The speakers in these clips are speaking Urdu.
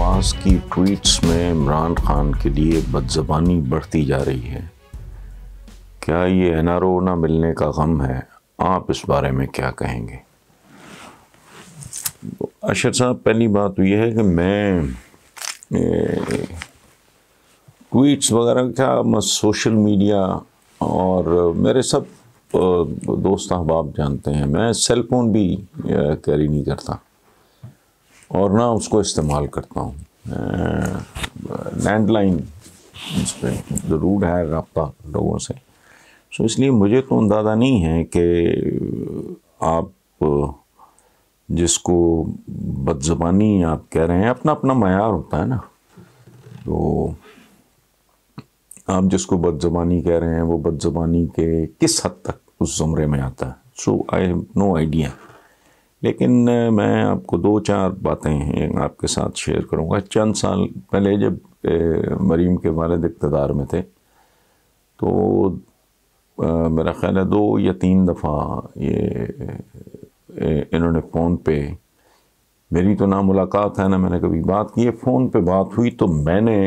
عباس کی ٹویٹس میں عمران خان کے لیے بدزبانی بڑھتی جا رہی ہے۔ کیا یہ این آر او نہ ملنے کا غم ہے؟ آپ اس بارے میں کیا کہیں گے؟ اشر صاحب، پہلی بات تو یہ ہے کہ میں ٹویٹس وغیرہ کیا سوشل میڈیا اور میرے سب دوست احباب جانتے ہیں، میں سیل فون بھی کیری نہیں کرتا اور نہ اس کو استعمال کرتا ہوں۔ لینڈ لائن اس پہ ضرور ہے رابطہ لوگوں سے، سو اس لیے مجھے تو اندازہ نہیں ہے کہ آپ جس کو بدزبانی آپ کہہ رہے ہیں، اپنا اپنا معیار ہوتا ہے نا، تو آپ جس کو بدزبانی کہہ رہے ہیں وہ بدزبانی کے کس حد تک اس زمرے میں آتا ہے، سو آئی ہیو نو آئیڈیا۔ لیکن میں آپ کو دو چار باتیں آپ کے ساتھ شیئر کروں گا۔ چند سال پہلے جب مریم کے والد اقتدار میں تھے تو میرا خیال ہے 2 یا 3 دفعہ انہوں نے فون پہ، میری تو نہ ملاقات ہے نہ میں نے کبھی بات کی ہے، فون پہ بات ہوئی تو میں نے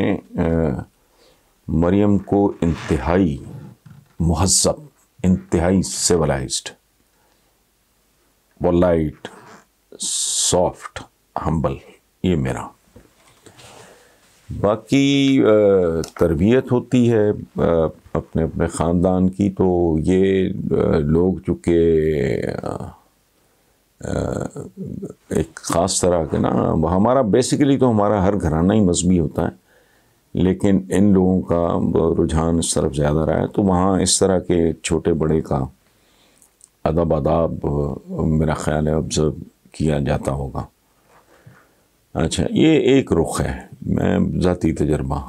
مریم کو انتہائی مہذب، انتہائی سیولائزڈ، پولائٹ، سافٹ، ہمبل، یہ میرا۔ باقی تربیت ہوتی ہے اپنے اپنے خاندان کی، تو یہ لوگ چونکہ ایک خاص طرح کے نا، ہمارا بیسیکلی تو ہمارا ہر گھرانہ ہی مذہبی ہوتا ہے، لیکن ان لوگوں کا رجحان اس طرف زیادہ رہا ہے، تو وہاں اس طرح کے چھوٹے بڑے کا ادب آداب میرا خیال ہے آبزرو کیا جاتا ہوگا۔ اچھا، یہ ایک رخ ہے۔ میں ذاتی تجربہ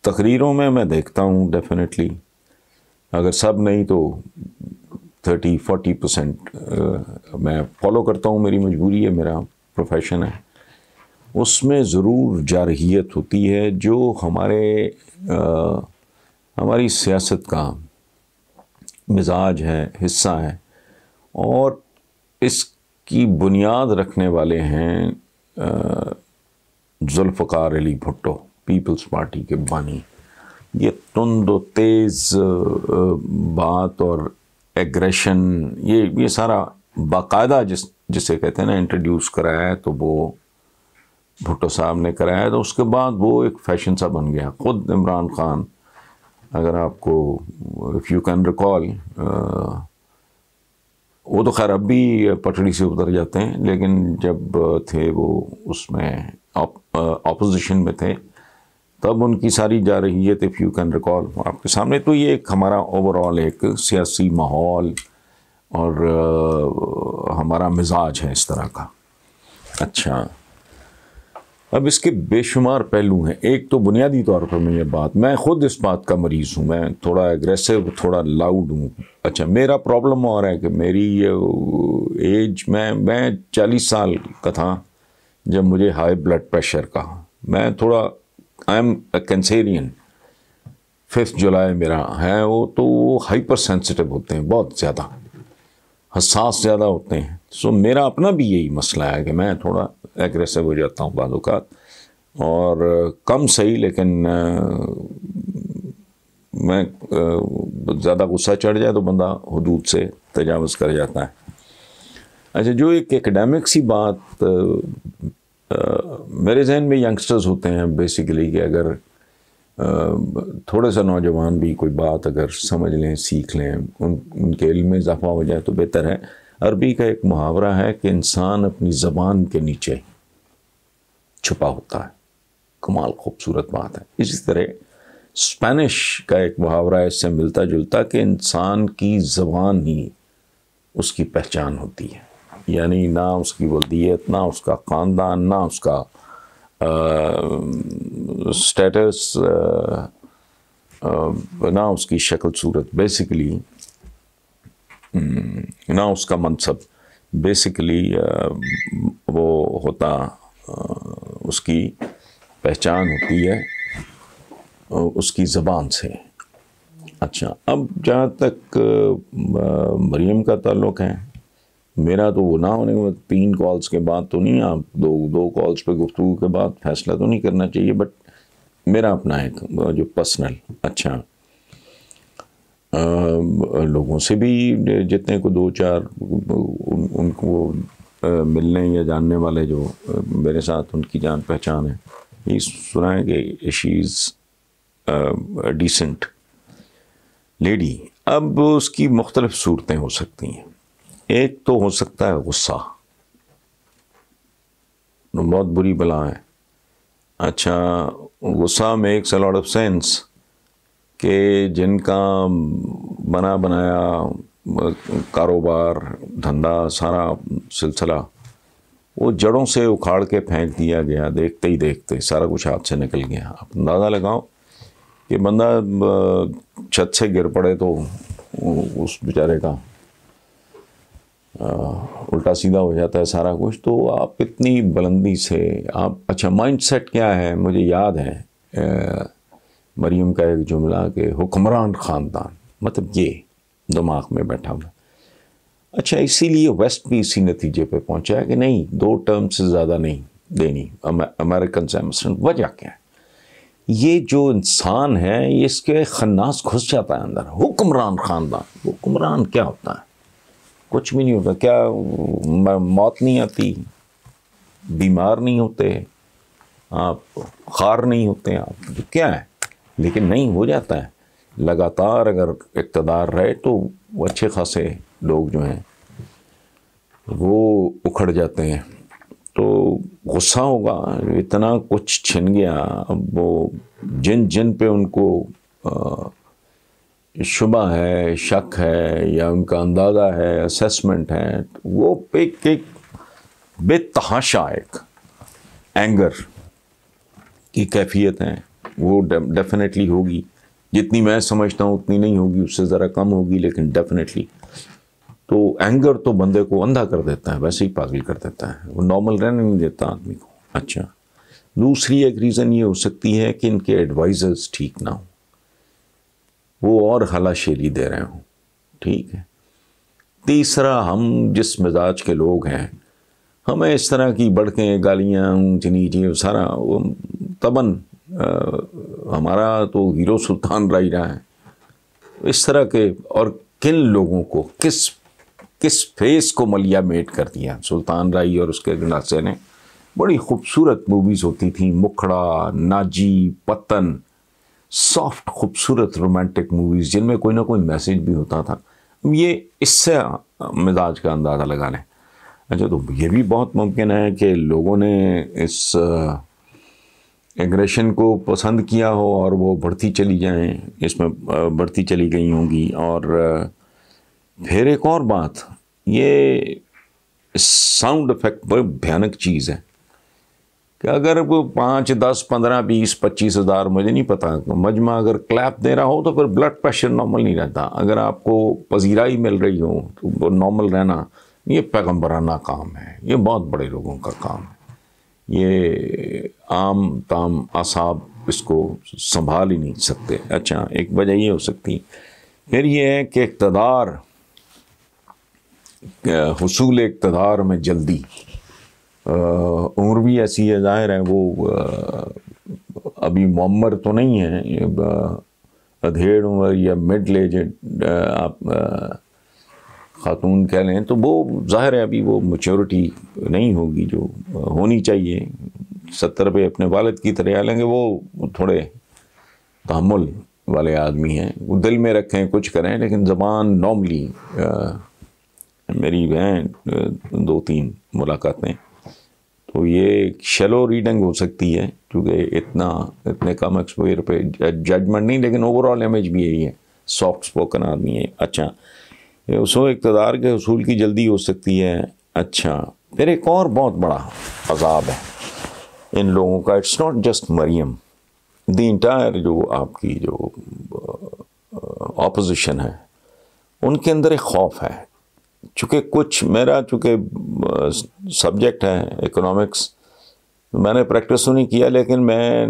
تقریروں میں دیکھتا ہوں ڈیفینیٹلی، اگر سب نہیں تو 30-40% میں فالو کرتا ہوں، میری مجبوری ہے، میرا پروفیشن ہے۔ اس میں ضرور جارحیت ہوتی ہے جو ہماری سیاست کا مزاج ہے، حصہ ہے، اور اس کی بنیاد رکھنے والے ہیں ذوالفقار علی بھٹو، پیپلز پارٹی کے بانی۔ یہ تند و تیز بات اور ایگریشن، یہ سارا باقاعدہ جسے کہتے ہیں نا انٹروڈیوس کرایا ہے، تو وہ بھٹو صاحب نے کرایا ہے، تو اس کے بعد وہ ایک فیشن سا بن گیا۔ خود عمران خان، اگر آپ کو اف یو کین ریکال، وہ تو خیر اب بھی پٹڑی سے اتر جاتے ہیں، لیکن جب تھے وہ اس میں اپوزیشن میں تھے، تب ان کی ساری جارحیت اف یو کین ریکال آپ کے سامنے۔ تو یہ ایک ہمارا اوور آل ایک سیاسی ماحول اور ہمارا مزاج ہے اس طرح کا۔ اچھا، اب اس کے بے شمار پہلو ہیں۔ ایک تو بنیادی طور پر میں خود اس بات کا مریض ہوں، میں تھوڑا ایگریسو، تھوڑا لاؤڈ ہوں۔ اچھا، میرا پرابلم اور ہے کہ میری ایج، میں 40 سال کا تھا جب مجھے ہائی بلڈ پریشر کا، میں تھوڑا آئی ایم اے کینسیرین، 5 جولائی میرا ہے وہ، تو وہ ہائپر سینسٹیو ہوتے ہیں، بہت زیادہ حساس زیادہ ہوتے ہیں۔ سو میرا اپنا بھی یہی مسئلہ ہے کہ میں تھوڑا ایگریسو ہو جاتا ہوں بعض اوقات، اور کم صحیح، لیکن میں زیادہ غصہ چڑھ جائے تو بندہ حدود سے تجاوز کر جاتا ہے۔ اچھا، جو ایک ایکڈیمک سی بات میرے ذہن میں ینگسٹرز ہوتے ہیں بیسیکلی، کہ اگر تھوڑے سا نوجوان بھی کوئی بات اگر سمجھ لیں، سیکھ لیں، ان کے علم میں اضافہ ہو جائے تو بہتر ہے۔ عربی کا ایک محاورہ ہے کہ انسان اپنی زبان کے نیچے چھپا ہوتا ہے، کمال خوبصورت بات ہے۔ اسی طرح اسپینش کا ایک محاورہ ہے اس سے ملتا جلتا، کہ انسان کی زبان ہی اس کی پہچان ہوتی ہے، یعنی نہ اس کی ولدیت، نہ اس کا خاندان، نہ اس کا سٹیٹس، نہ اس کی شکل صورت، بیسیکلی نہ اس کا منصب، بیسیکلی وہ ہوتا، اس کی پہچان ہوتی ہے اس کی زبان سے۔ اچھا، اب جہاں تک مریم کا تعلق ہے، میرا تو وہ نہ ہونے کے بعد 3 کالز کے بعد تو نہیں، آپ دو کالز پہ گفتگو کے بعد فیصلہ تو نہیں کرنا چاہیے، بٹ میرا اپنا ایک جو پرسنل اچھا لوگوں سے بھی جتنے کو 2-4 ان کو ملنے یا جاننے والے جو میرے ساتھ ان کی جان پہچان ہے، یہ سنا ہے کہ شی از ڈیسنٹ لیڈی. اب اس کی مختلف صورتیں ہو سکتی ہیں. ایک تو ہو سکتا ہے غصہ، بہت بری بلا ہے. اچھا، غصہ makes a lot of sense کہ جن کا بنا بنایا کاروبار دھندا سارا سلسلہ وہ جڑوں سے اکھاڑ کے پھینک دیا گیا، دیکھتے ہی دیکھتے سارا کچھ ہاتھ سے نکل گیا. آپ اندازہ لگاؤ کہ بندہ چھت سے گر پڑے تو اس بیچارے کا الٹا سیدھا ہو جاتا ہے سارا کچھ. تو آپ اتنی بلندی سے آپ اچھا مائنڈ سیٹ کیا ہے؟ مجھے یاد ہے مریم کا ایک جملہ کہ حکمران خاندان، مطلب یہ دماغ میں بیٹھا ہوا. اچھا، اسی لیے ویسٹ بھی اسی نتیجے پہ پہنچا ہے کہ نہیں 2 ٹرم سے زیادہ نہیں دینی امریکن سے. وجہ کیا ہے؟ یہ جو انسان ہے اس کے خناس گھس جاتا ہے اندر. حکمران خاندان، حکمران کیا ہوتا ہے؟ کچھ بھی نہیں ہوتا. کیا موت نہیں آتی؟ بیمار نہیں ہوتے آپ؟ خار نہیں ہوتے آپ؟ کیا ہے؟ لیکن نہیں، ہو جاتا ہے. لگاتار اگر اقتدار رہے تو وہ اچھے خاصے لوگ جو ہیں وہ اکھڑ جاتے ہیں. تو غصہ ہوگا، اتنا کچھ چھن گیا. اب وہ جن پہ ان کو شبہ ہے، شک ہے، یا ان کا اندازہ ہے، اسیسمنٹ ہے، وہ ایک بے تحاشا ایک اینگر کی کیفیت ہے. وہ ڈیفینیٹلی ہوگی. جتنی میں سمجھتا ہوں اتنی نہیں ہوگی، اس سے ذرا کم ہوگی، لیکن ڈیفینیٹلی. تو اینگر تو بندے کو اندھا کر دیتا ہے، ویسے ہی پاگل کر دیتا ہے، وہ نارمل رہنے نہیں دیتا آدمی کو. اچھا، دوسری ایک ریزن یہ ہو سکتی ہے کہ ان کے ایڈوائزرز ٹھیک نہ ہوں، وہ اور خلا شیری دے رہے ہوں. ٹھیک ہے. تیسرا، ہم جس مزاج کے لوگ ہیں ہمیں اس طرح کی بڑکیں گالیاں اونچ نیچی سارا تباً ہمارا تو ہیرو سلطان رائی رہا ہے. اس طرح کے اور کن لوگوں کو کس فیس کو ملیا میٹ کر دیا سلطان رائی اور اس کے گنڈاسے نے. بڑی خوبصورت موویز ہوتی تھیں، مکھڑا، ناجی، پتن، سافٹ خوبصورت رومانٹک موویز جن میں کوئی نہ کوئی میسیج بھی ہوتا تھا. یہ اس سے مزاج کا اندازہ لگا لیں. اچھا، تو یہ بھی بہت ممکن ہے کہ لوگوں نے اس ایگریشن کو پسند کیا ہو اور وہ بڑھتی چلی جائیں، اس میں بڑھتی چلی گئی ہوں گی. اور پھر ایک اور بات، یہ ساؤنڈ افیکٹ بڑی بھیانک چیز ہے کہ اگر وہ 5, 10, 15, 20, 25 ہزار مجھے نہیں پتا مجمع اگر کلیپ دے رہا ہو تو پھر بلڈ پریشر نارمل نہیں رہتا. اگر آپ کو پذیرائی مل رہی ہو تو وہ نارمل رہنا یہ پیغمبرانہ کام ہے، یہ بہت بڑے لوگوں کا کام ہے. یہ عام تام اعصاب اس کو سنبھال ہی نہیں سکتے. اچھا، ایک وجہ یہ ہو سکتی. پھر یہ ہے کہ اقتدار، حصول اقتدار میں جلدی، عمر بھی ایسی ہے، ظاہر ہے وہ ابھی معمر تو نہیں ہے، ادھیڑ عمر یا مڈل ایجڈ آپ خاتون کہہ لیں، تو وہ ظاہر ہے ابھی وہ میچورٹی نہیں ہوگی جو ہونی چاہیے. 70 پہ اپنے والد کی طرح لیں گے. وہ تھوڑے تحمل والے آدمی ہیں، وہ دل میں رکھیں کچھ کریں، لیکن زبان نارملی میری ہیں 2-3 ملاقاتیں تو یہ شیلو ریڈنگ ہو سکتی ہے کیونکہ اتنے کم ایکسپوئر پہ ججمنٹ نہیں، لیکن اوور آل امیج بھی یہی ہے، سافٹ سپوکن آدمی ہے. اچھا، اس کو اقتدار کے حصول کی جلدی ہو سکتی ہے. اچھا، پھر ایک اور بہت بڑا عذاب ہے ان لوگوں کا. It's not just Maryam, the entire جو آپ کی جو اپوزیشن ہے ان کے اندر ایک خوف ہے. چونکہ چونکہ سبجیکٹ ہے اکنامکس، میں نے پریکٹس تو نہیں کیا، لیکن میں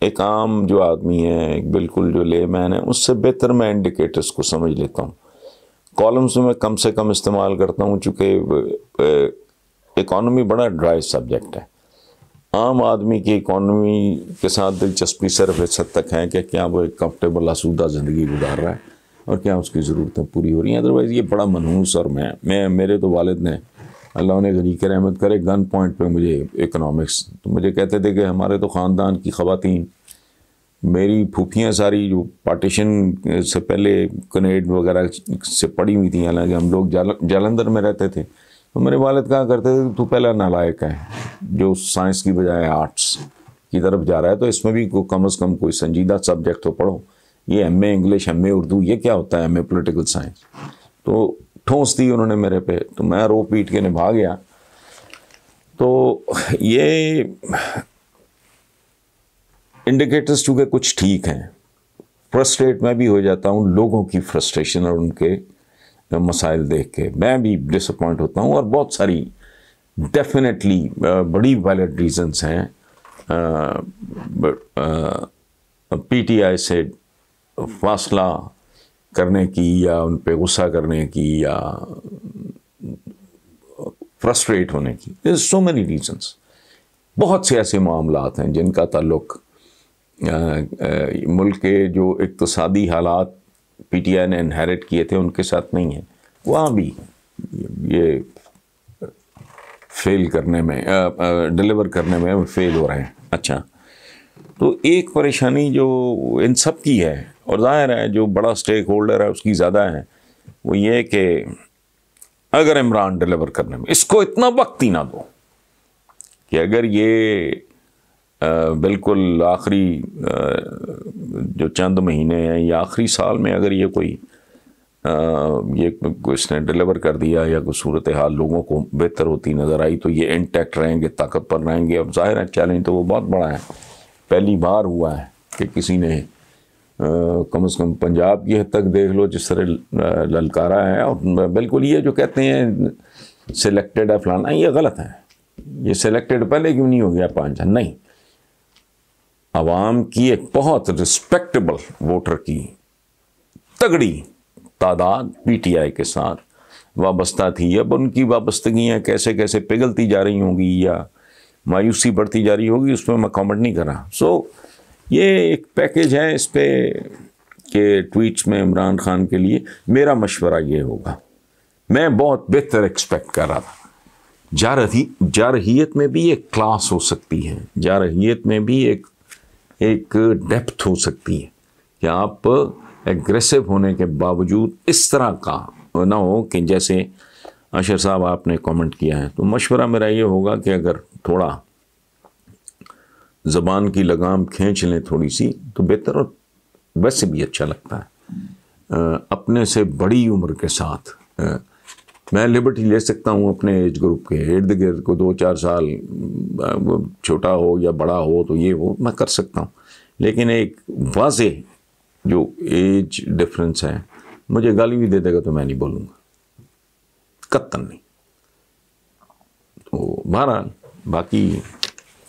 ایک عام جو آدمی ہے، ایک بالکل جو لے مین ہے، اس سے بہتر میں انڈیکیٹرز کو سمجھ لیتا ہوں. کالمز میں کم سے کم استعمال کرتا ہوں، چونکہ اکانومی بڑا ڈرائی سبجیکٹ ہے. عام آدمی کی اکانومی کے ساتھ دلچسپی صرف اس حد تک ہے کہ کیا وہ ایک کمفرٹیبل آسودہ زندگی گزار رہا ہے اور کیا اس کی ضرورتیں پوری ہو رہی ہیں. ادروائز یہ بڑا منحوس. اور میرے تو والد نے، اللہ انہیں غنی کی رحمت کرے، گن پوائنٹ پہ مجھے اکنامکس، تو مجھے کہتے تھے کہ ہمارے تو خاندان کی خواتین، میری پھوپھیاں ساری جو پارٹیشن سے پہلے کنیڈ وغیرہ سے پڑھی ہوئی تھیں، حالانکہ ہم لوگ جالندھر میں رہتے تھے، تو میرے والد کہا کرتے تھے تو پہلا نالائق ہے جو سائنس کی بجائے آرٹس کی طرف جا رہا ہے، تو اس میں بھی کم از کم کوئی سنجیدہ سبجیکٹ تو پڑھو. یہ ایم اے انگلش، ایم اے اردو، یہ کیا ہوتا ہے ایم اے پولیٹیکل سائنس؟ تو ٹھونس دی انہوں نے میرے پہ، تو میں رو پیٹ کے نبھا گیا. تو یہ انڈیکیٹرز چونکہ کچھ ٹھیک ہیں. فرسٹریٹ میں بھی ہو جاتا ہوں لوگوں کی فرسٹریشن اور ان کے مسائل دیکھ کے، میں بھی ڈس اپوائنٹ ہوتا ہوں. اور بہت ساری ڈیفینیٹلی بڑی ویلڈ ریزنس ہیں پی ٹی آئی سے فاصلہ کرنے کی، یا ان پہ غصہ کرنے کی، یا فرسٹریٹ ہونے کی. So many reasons. بہت سے ایسے معاملات ہیں جن کا تعلق ملک کے جو اقتصادی حالات پی ٹی آئی نے انہیرٹ کیے تھے ان کے ساتھ نہیں ہیں. وہاں بھی یہ فیل کرنے میں، ڈیلیور کرنے میں فیل ہو رہے ہیں. اچھا، تو ایک پریشانی جو ان سب کی ہے، اور ظاہر ہے جو بڑا سٹیک ہولڈر ہے اس کی زیادہ ہے، وہ یہ کہ اگر عمران ڈیلیور کرنے میں اس کو اتنا وقت ہی نہ دو کہ اگر یہ بالکل آخری جو چند مہینے ہیں یا آخری سال میں اگر یہ کوئی اس نے ڈیلیور کر دیا یا کوئی صورتحال لوگوں کو بہتر ہوتی نظر آئی تو یہ انٹیکٹ رہیں گے، طاقت پر رہیں گے. اب ظاہر ہے چیلنج تو وہ بہت بڑا ہے. پہلی بار ہوا ہے کہ کسی نے کم از کم پنجاب کی حد تک دیکھ لو جس طرح للکارا ہے. اور بالکل یہ جو کہتے ہیں سلیکٹڈ ہے فلانا، یہ غلط ہے. یہ سلیکٹڈ پہلے کیوں نہیں ہو گیا 5؟ نہیں، عوام کی ایک بہت رسپیکٹیبل ووٹر کی تگڑی تعداد پی ٹی آئی کے ساتھ وابستہ تھی. اب ان کی وابستگیاں کیسے کیسے پگھلتی جا رہی ہوں گی یا مایوسی بڑھتی جا رہی ہوگی، اس پہ میں کامنٹ نہیں کر رہا. سو یہ ایک پیکیج ہے اس پہ کہ ٹویٹس میں عمران خان کے لیے میرا مشورہ یہ ہوگا. میں بہت بہتر ایکسپیکٹ کر رہا تھا. جارحیت میں بھی ایک کلاس ہو سکتی ہے، جارحیت میں بھی ایک ڈیپتھ ہو سکتی ہے کہ آپ ایگریسو ہونے کے باوجود اس طرح کا نہ ہو کہ جیسے اشر صاحب آپ نے کامنٹ کیا ہے. تو مشورہ میرا یہ ہوگا کہ اگر تھوڑا زبان کی لگام کھینچ لیں تھوڑی سی تو بہتر، اور ویسے بھی اچھا لگتا ہے. اپنے سے بڑی عمر کے ساتھ میں لبرٹی لے سکتا ہوں اپنے ایج گروپ کے ارد گرد کو 2-4 سال چھوٹا ہو یا بڑا ہو تو یہ وہ میں کر سکتا ہوں. لیکن ایک واضح جو ایج ڈفرنس ہے، مجھے گالی بھی دے دے گا تو میں نہیں بولوں گا، قطعاً نہیں. تو بہرحال باقی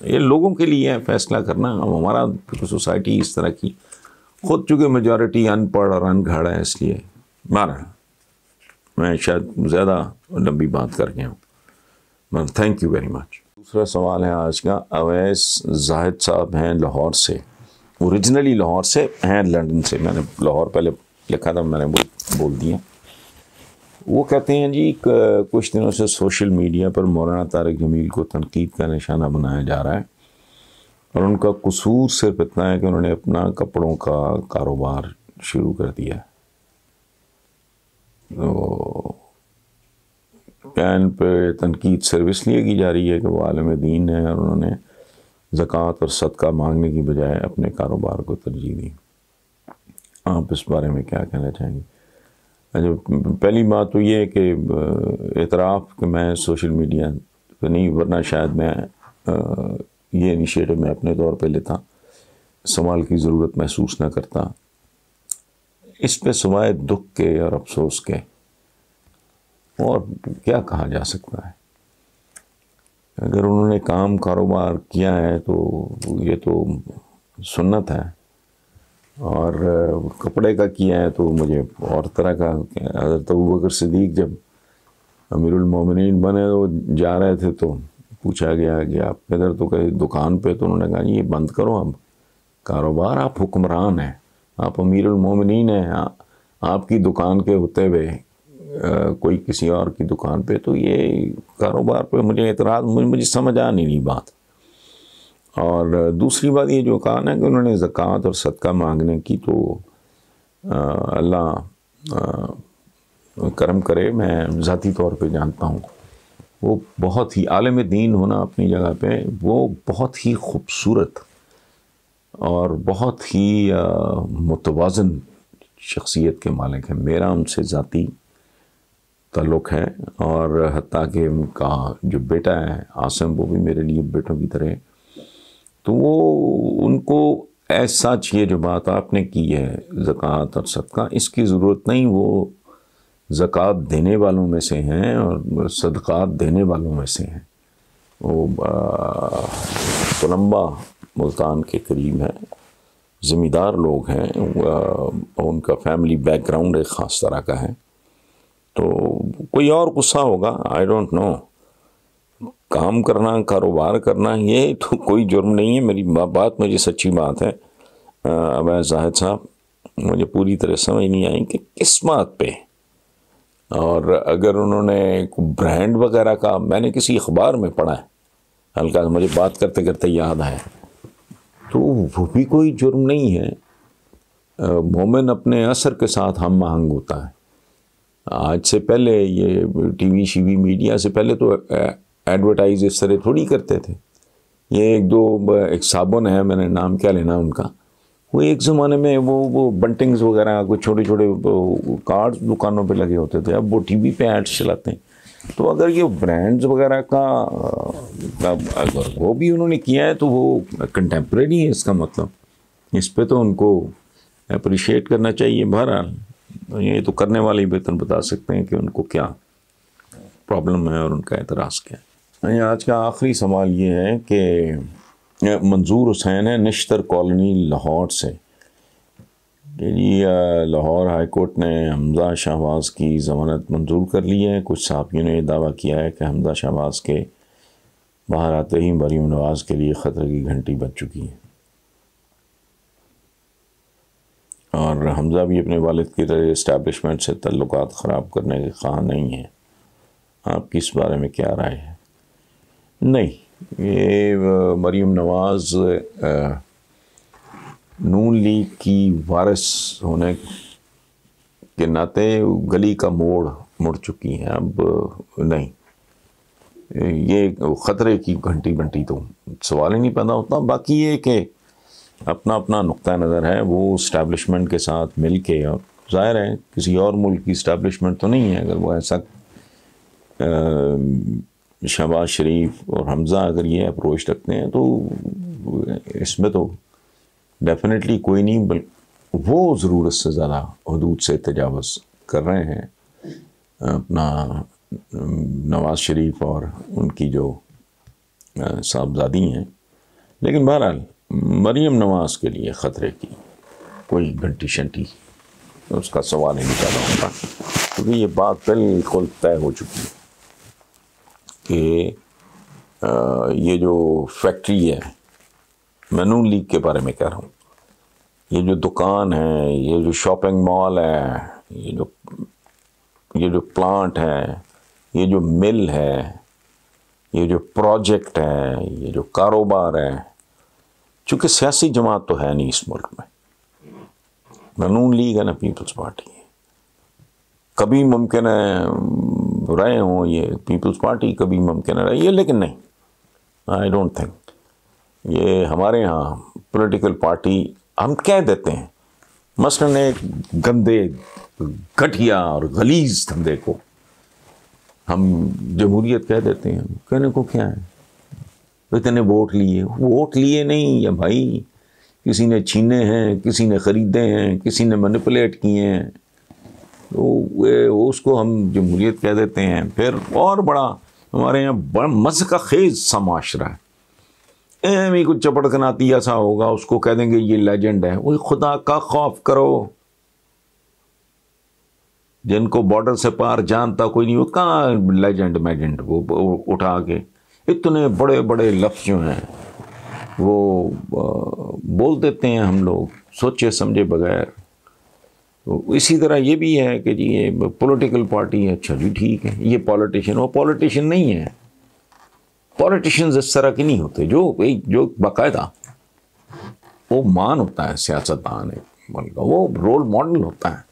یہ لوگوں کے لیے ہے فیصلہ کرنا. اب ہمارا سوسائٹی اس طرح کی، خود چونکہ میجورٹی ان پڑھ اور ان گھڑ ہے، اس لیے بہرحال میں شاید زیادہ لمبی بات کر گیا ہوں. Thank you very much. دوسرا سوال ہے آج کا. اویس زاہد صاحب ہیں لاہور سے، اوریجنلی لاہور سے ہیں، لندن سے. میں نے لاہور پہلے لکھا تھا، میں نے بول دیا. وہ کہتے ہیں جی کچھ دنوں سے سوشل میڈیا پر مولانا طارق جمیل کو تنقید کا نشانہ بنایا جا رہا ہے، اور ان کا قصور صرف اتنا ہے کہ انہوں نے اپنا کپڑوں کا کاروبار شروع کر دیا. تو کیا ان پہ تنقید صرف اس لیے کی جا رہی ہے کہ وہ عالم دین ہے اور انہوں نے زکوٰۃ اور صدقہ مانگنے کی بجائے اپنے کاروبار کو ترجیح دی؟ آپ اس بارے میں کیا کہنا چاہیں گے؟ پہلی بات تو یہ ہے کہ اعتراف کہ میں سوشل میڈیا پہ نہیں، ورنہ شاید میں یہ انیشیٹو میں اپنے طور پہ لیتا، سوال کی ضرورت محسوس نہ کرتا. اس پہ سوائے دکھ کے اور افسوس کے اور کیا کہا جا سکتا ہے؟ اگر انہوں نے کاروبار کیا ہے تو یہ تو سنت ہے. اور کپڑے کا کیا ہے تو مجھے اور طرح کا. حضرت ابوبکر صدیق جب امیر المومنین بنے تو جا رہے تھے تو پوچھا گیا کہ آپ ادھر تو کہیں دکان پہ, تو انہوں نے کہا یہ بند کرو اب کاروبار, آپ حکمران ہیں, آپ امیر المومنین ہیں, آپ کی دکان کے ہوتے ہوئے کوئی کسی اور کی دکان پہ, تو یہ کاروبار پہ مجھے اعتراض, مجھے سمجھ آ نہیں بات. اور دوسری بات یہ جو کہا نا کہ انہوں نے زکوٰۃ اور صدقہ مانگنے کی, تو اللہ کرم کرے, میں ذاتی طور پہ جانتا ہوں وہ بہت ہی عالم دین ہونا اپنی جگہ پہ, وہ بہت ہی خوبصورت اور بہت ہی متوازن شخصیت کے مالک ہیں. میرا ان سے ذاتی تعلق ہے, اور حتیٰ کہ ان کا جو بیٹا ہے عاصم, وہ بھی میرے لیے بیٹوں کی طرح. تو وہ ان کو ایسا یہ جو بات آپ نے کی ہے زکوٰۃ اور صدقہ, اس کی ضرورت نہیں. وہ زکوٰۃ دینے والوں میں سے ہیں اور صدقات دینے والوں میں سے ہیں. وہ تلمبہ ملتان کے قریب ہے, زمیندار لوگ ہیں, ان کا فیملی بیک گراؤنڈ ایک خاص طرح کا ہے. تو کوئی اور غصہ ہوگا, آئی ڈونٹ نو. کام کرنا, کاروبار کرنا, یہ تو کوئی جرم نہیں ہے. میری بات, مجھے سچی بات ہے عبید زاہد صاحب, مجھے پوری طرح سمجھ نہیں آئی کہ کس بات پہ. اور اگر انہوں نے برانڈ وغیرہ کا, میں نے کسی اخبار میں پڑھا ہے, ہلکا مجھے بات کرتے کرتے یاد آیا, تو وہ بھی کوئی جرم نہیں ہے. مومن اپنے اثر کے ساتھ ہم آہنگ ہوتا ہے. آج سے پہلے یہ ٹی وی شیوی میڈیا سے پہلے تو ایڈورٹائز اس طرح تھوڑی کرتے تھے. یہ ایک صابن ہے, میں نے نام کیا لینا ان کا, وہ ایک زمانے میں وہ بنٹنگز وغیرہ کوئی چھوٹے چھوٹے کارڈز دکانوں پہ لگے ہوتے تھے, اب وہ ٹی وی پہ ایڈس چلاتے ہیں. تو اگر یہ برانڈز وغیرہ کا اگر وہ بھی انہوں نے کیا ہے تو وہ کنٹمپریری ہے, اس کا مطلب اس پہ تو ان کو اپریشیٹ کرنا چاہیے. بہرحال یہ تو کرنے والے ہی بہتر بتا سکتے ہیں کہ ان کو کیا پرابلم ہے اور ان کا اعتراض کیا ہے. آج کا آخری سوال یہ ہے کہ منظور حسین ہے, نشتر کالونی لاہور سے, کہ جی لاہور ہائی کورٹ نے حمزہ شہباز کی ضمانت منظور کر لی ہے. کچھ صحافیوں نے یہ دعویٰ کیا ہے کہ حمزہ شہباز کے باہر آتے ہی مریم نواز کے لیے خطرے کی گھنٹی بج چکی ہے, اور حمزہ بھی اپنے والد کی طرح اسٹیبلشمنٹ سے تعلقات خراب کرنے کے خواہاں نہیں ہیں. آپ کی اس بارے میں کیا رائے ہے؟ نہیں, یہ مریم نواز نون لیگ کی وارث ہونے کے ناطے گلی کا مڑ چکی ہیں. اب نہیں, یہ خطرے کی گھنٹی بنٹی تو سوال ہی نہیں پیدا ہوتا. باقی یہ کہ اپنا نقطہ نظر ہے, وہ اسٹیبلشمنٹ کے ساتھ مل کے, اور ظاہر ہے کسی اور ملک کی اسٹیبلشمنٹ تو نہیں ہے. اگر وہ ایسا شہباز شریف اور حمزہ اگر یہ اپروچ رکھتے ہیں تو اس میں تو ڈیفینیٹلی کوئی نہیں, بلکہ وہ ضرورت سے زیادہ حدود سے تجاوز کر رہے ہیں اپنا نواز شریف اور ان کی جو صاحبزادی ہیں. لیکن بہرحال مریم نواز کے لیے خطرے کی کوئی گھنٹی شنٹی اس کا سوال ہی نہیں پیدا ہوتا, کیونکہ یہ بات بالکل طے ہو چکی ہے کہ یہ جو فیکٹری ہے, میں نون لیگ کے بارے میں کہہ رہا ہوں, یہ جو دکان ہے, یہ جو شاپنگ مال ہے, یہ جو پلانٹ ہے, یہ جو مل ہے, یہ جو پروجیکٹ ہے, یہ جو کاروبار ہے, چونکہ سیاسی جماعت تو ہے نہیں اس ملک میں, نہ نون لیگ ہے نہ پیپلز پارٹی ہے. کبھی ممکن ہے رہے ہوں یہ پیپلز پارٹی, کبھی ممکن ہے رہی ہے, لیکن نہیں, آئی ڈونٹ تھنک. یہ ہمارے ہاں پولیٹیکل پارٹی ہم کہہ دیتے ہیں, مثلاً ایک گندے گھٹیا اور غلیظ دھندے کو ہم جمہوریت کہہ دیتے ہیں. کہنے کو کیا ہے, اتنے ووٹ لیے نہیں یا بھائی کسی نے چھینے ہیں, کسی نے خریدے ہیں, کسی نے مینپولیٹ کیے ہیں, تو اس کو ہم جمہوریت کہہ دیتے ہیں. پھر اور بڑا ہمارے یہاں بڑا مذہب کا خیز سا معاشرہ ہے, ایمی کچھ چپڑکناتی ایسا ہوگا, اس کو کہہ دیں گے یہ لیجنڈ ہے. وہ خدا کا خوف کرو, جن کو بارڈر سے پار جانتا کوئی نہیں, وہ کہاں لیجنڈ میجنڈ, وہ اٹھا کے اتنے بڑے بڑے لفظ جو ہیں وہ بول دیتے ہیں ہم لوگ سوچے سمجھے بغیر. تو اسی طرح یہ بھی ہے کہ جی یہ پولیٹیکل پارٹی ہے, اچھا جی ٹھیک ہے, یہ پولیٹیشین, وہ پولیٹیشین نہیں ہے. پولیٹیشینز اس طرح کے نہیں ہوتے جو باقاعدہ وہ مان ہوتا ہے, سیاستدان ہے ملک کا, وہ رول ماڈل ہوتا ہے,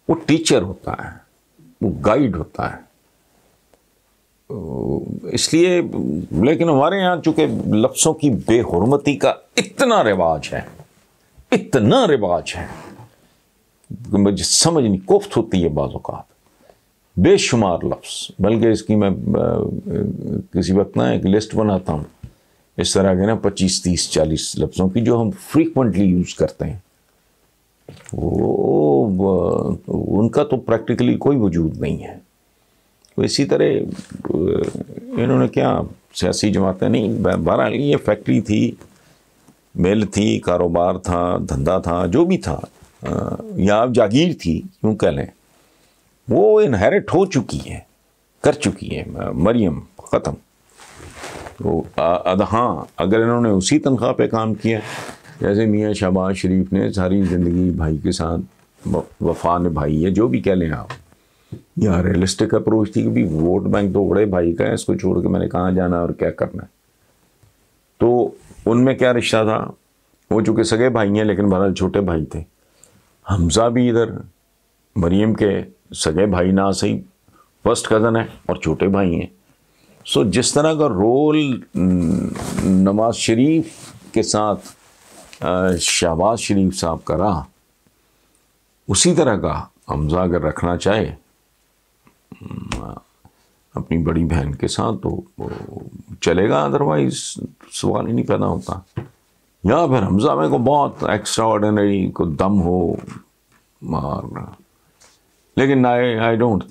وہ ٹیچر ہوتا ہے, وہ گائیڈ ہوتا ہے. اس لیے لیکن ہمارے یہاں چونکہ لفظوں کی بے حرمتی کا اتنا رواج ہے مجھے سمجھ نہیں, کوفت ہوتی ہے بعض اوقات, بے شمار لفظ. بلکہ اس کی میں کسی وقت نا ایک لسٹ بناتا ہوں اس طرح کے نا 25 30 40 لفظوں کی جو ہم فریکوینٹلی یوز کرتے ہیں. وہ ان کا تو پریکٹیکلی کوئی وجود نہیں ہے. تو اسی طرح انہوں نے کیا سیاسی جماعتیں نہیں, بہرحال یہ فیکٹری تھی, مل تھی, کاروبار تھا, دھندا تھا, جو بھی تھا, یا جاگیر تھی کیوں کہہ لیں, وہ انہیرٹ ہو چکی ہے, کر چکی ہے مریم, ختم. تو ہاں اگر انہوں نے اسی تنخواہ پہ کام کیا جیسے میاں شہباز شریف نے ساری زندگی بھائی کے ساتھ وفا نبھائی ہے, جو بھی کہہ لیں آپ, یا ریئلسٹک اپروچ تھی کہ بھی ووٹ بینک تو بڑے بھائی کا ہے, اس کو چھوڑ کے میں نے کہاں جانا اور کیا کرنا ہے. تو ان میں کیا رشتہ تھا, وہ چونکہ سگے بھائی ہیں لیکن بہرحال چھوٹے بھائی تھے. حمزہ بھی ادھر مریم کے سگے بھائی نہ صحیح فرسٹ کزن ہے اور چھوٹے بھائی ہیں. سو جس طرح کا رول نواز شریف کے ساتھ شہباز شریف صاحب کا رہا, اسی طرح کا حمزہ اگر رکھنا چاہے اپنی بڑی بہن کے ساتھ تو چلے گا, ادروائز سوال ہی نہیں پیدا ہوتا. یا پھر حمزہ میں کو بہت ایکسٹرا آرڈینری کو دم ہو مارنا, لیکن آئی ڈونٹ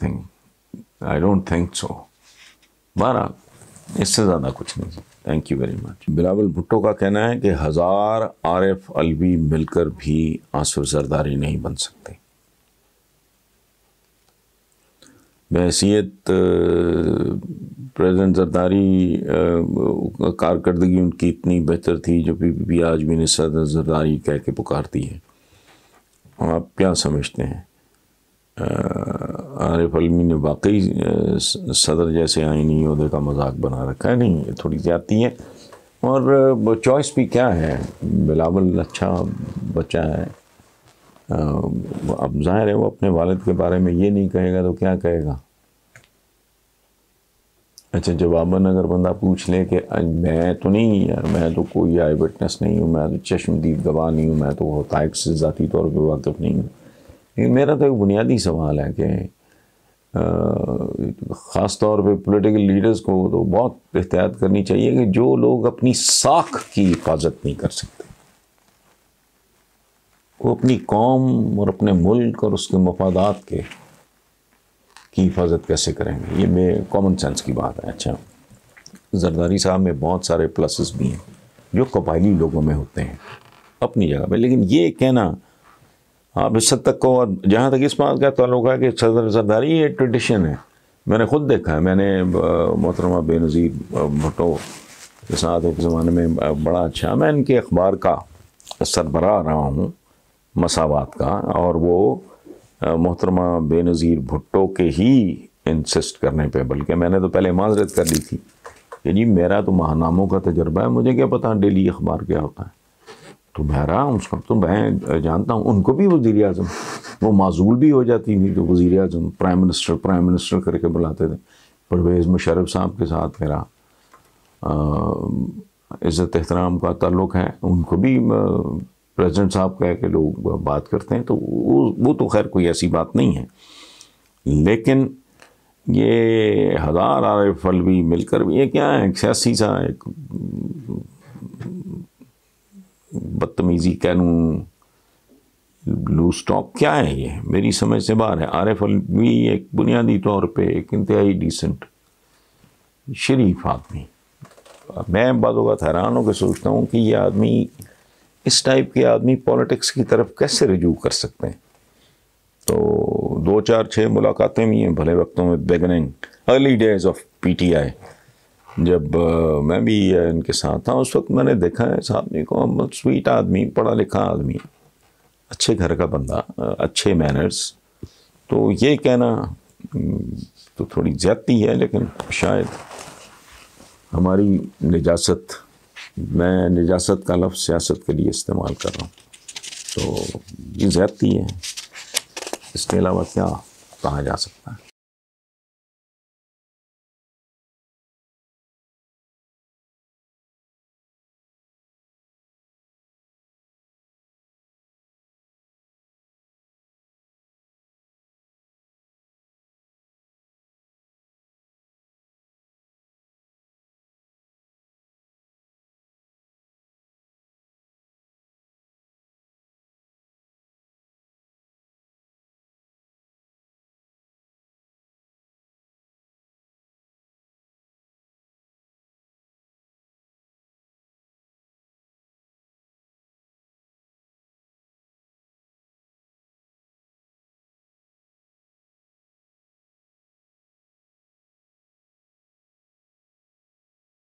تھنک سو. بہرحال اس سے زیادہ کچھ نہیں. Thank you very much. Bilawal Bhutto کا کہنا ہے کہ 1000 عارف علوی مل کر بھی آصف زرداری نہیں بن سکتے. بحیثیت پریزیڈنٹ زرداری کارکردگی ان کی اتنی بہتر تھی جو پی آج بھی صدر زرداری کہہ کے پکارتی ہے. آپ کیا سمجھتے ہیں, عارف علوی نے واقعی صدر جیسے آئینی عہدے کا مذاق بنا رکھا ہے؟ نہیں, یہ تھوڑی زیادتی ہے. اور چوائس بھی کیا ہے, بلاول اچھا بچہ ہے, اب ظاہر ہے وہ اپنے والد کے بارے میں یہ نہیں کہے گا تو کیا کہے گا. اچھا جواباً اگر بندہ پوچھ لے کہ میں تو نہیں یار, میں تو کوئی آئی وٹنس نہیں ہوں, میں تو چشمدید گواہ نہیں ہوں, میں تو حقائق سے ذاتی طور پہ واقف نہیں ہوں. لیکن میرا تو ایک بنیادی سوال ہے کہ خاص طور پہ پولیٹیکل لیڈرز کو تو بہت احتیاط کرنی چاہیے کہ جو لوگ اپنی ساکھ کی حفاظت نہیں کر سکتے وہ اپنی قوم اور اپنے ملک اور اس کے مفادات کی حفاظت کیسے کریں گے. یہ میں کامن سینس کی بات ہے. اچھا زرداری صاحب میں بہت سارے پلسز بھی ہیں جو قبائلی لوگوں میں ہوتے ہیں اپنی جگہ پہ, لیکن یہ کہنا آپ اس حد تک کو, جہاں تک اس بات کا تعلق ہے کہ صدر زرداری یہ ٹریڈیشن ہے, میں نے خود دیکھا ہے. میں نے محترمہ بے نظیر بھٹو کے ساتھ ایک زمانے میں بڑا اچھا, میں ان کے اخبار کا سربراہ رہا ہوں مساوات کا, اور وہ محترمہ بے نظیر بھٹو کے ہی انسسٹ کرنے پہ, بلکہ میں نے تو پہلے معذرت کر لی تھی کہ جی میرا تو ماہناموں کا تجربہ ہے, مجھے کیا پتہ ڈیلی اخبار کیا ہوتا ہے. تو بہرحال اس کا تو میں جانتا ہوں, ان کو بھی وزیر اعظم وہ معزول بھی ہو جاتی تھی تو وزیر اعظم پرائم منسٹر کر کے بلاتے تھے. پرویز مشرف صاحب کے ساتھ میرا عزت احترام کا تعلق ہے, ان کو بھی پریزیڈنٹ صاحب کہہ کے لوگ بات کرتے ہیں, تو وہ تو خیر کوئی ایسی بات نہیں ہے. لیکن یہ 1000 عارف علوی مل کر بھی یہ کیا ہے, ایک سیاسی سا ایک بدتمیزی کہہ لوں, لوز ٹاک کیا ہے, یہ میری سمجھ سے باہر ہے. عارف علوی ایک بنیادی طور پہ ایک انتہائی ڈیسنٹ شریف آدمی, میں بعض اوقات حیران ہو کے سوچتا ہوں کہ یہ آدمی، اس ٹائپ کے آدمی پولیٹکس کی طرف کیسے رجوع کر سکتے ہیں؟ تو 2 4 6 ملاقاتیں بھی ہیں بھلے وقتوں میں، beginning early days of P T I, جب میں بھی ان کے ساتھ تھا، اس وقت میں نے دیکھا ہے اس آدمی کو، سویٹ آدمی، پڑھا لکھا آدمی، اچھے گھر کا بندہ، اچھے مینرز. تو یہ کہنا تو تھوڑی زیادتی ہے، لیکن شاید ہماری نجاست، میں نجاست کا لفظ سیاست کے لیے استعمال کر رہا ہوں، تو یہ زیادتی ہے. اس کے علاوہ کیا کہا جا سکتا ہے؟